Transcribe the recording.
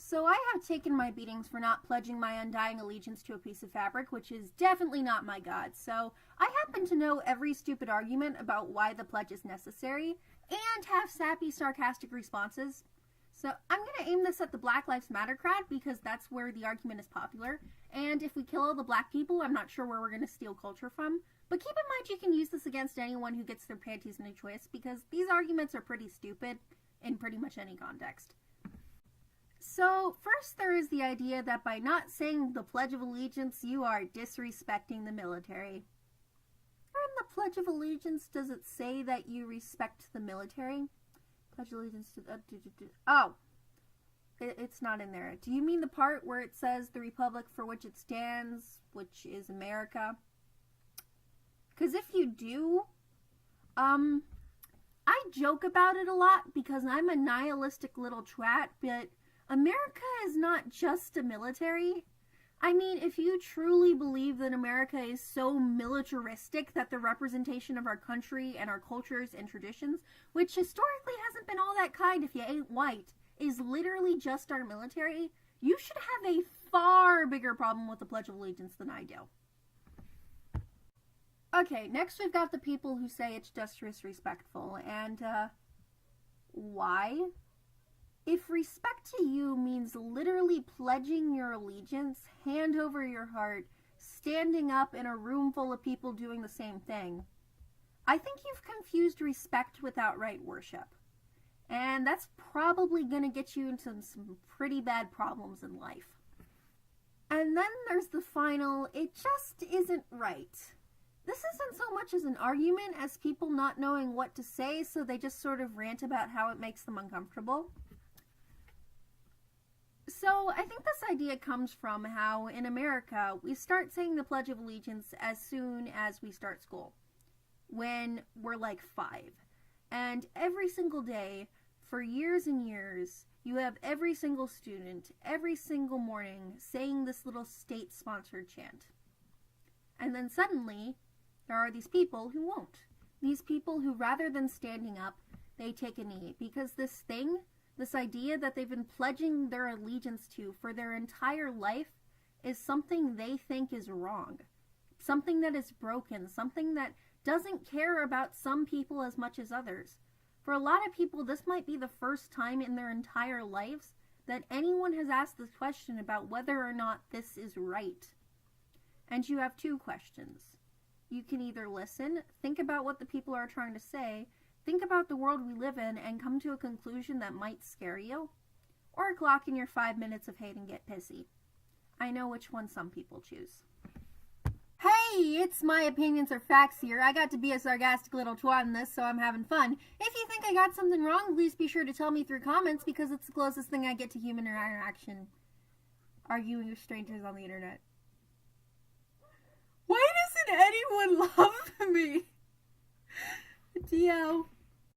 So I have taken my beatings for not pledging my undying allegiance to a piece of fabric, which is definitely not my god. So I happen to know every stupid argument about why the pledge is necessary, and have sappy, sarcastic responses. So I'm going to aim this at the Black Lives Matter crowd because that's where the argument is popular. And if we kill all the black people, I'm not sure where we're going to steal culture from. But keep in mind you can use this against anyone who gets their panties in a twist because these arguments are pretty stupid in pretty much any context. So first there is the idea that by not saying the Pledge of Allegiance, you are disrespecting the military. Where in the Pledge of Allegiance does it say that you respect the military? Pledge allegiance to... Oh! It's not in there. Do you mean the part where it says the republic for which it stands, which is America? Because if you do, I joke about it a lot because I'm a nihilistic little twat, but America is not just a military. I mean, if you truly believe that America is so militaristic that the representation of our country and our cultures and traditions, which historically hasn't been all that kind if you ain't white, is literally just our military, you should have a far bigger problem with the Pledge of Allegiance than I do. Okay, next we've got the people who say it's just disrespectful, and, why? If respect to you means literally pledging your allegiance, hand over your heart, standing up in a room full of people doing the same thing, I think you've confused respect with outright worship. And that's probably going to get you into some pretty bad problems in life. And then there's the final, it just isn't right. This isn't so much as an argument as people not knowing what to say, so they just sort of rant about how it makes them uncomfortable. So I think this idea comes from how in America we start saying the Pledge of Allegiance as soon as we start school, when we're like 5. And every single day, for years and years, you have every single student, every single morning, saying this little state-sponsored chant. And then suddenly, there are these people who won't. These people who, rather than standing up, they take a knee. Because this thing, this idea that they've been pledging their allegiance to for their entire life is something they think is wrong. Something that is broken. Something that doesn't care about some people as much as others. For a lot of people, this might be the first time in their entire lives that anyone has asked this question about whether or not this is right. And you have 2 questions. You can either listen, think about what the people are trying to say, think about the world we live in, and come to a conclusion that might scare you, or clock in your 5 minutes of hate and get pissy. I know which one some people choose. Hey, it's my opinions are facts here. I got to be a sarcastic little twat in this, so I'm having fun. If you think I got something wrong, please be sure to tell me through comments because it's the closest thing I get to human interaction. Arguing with strangers on the internet. Why doesn't anyone love me? Dio.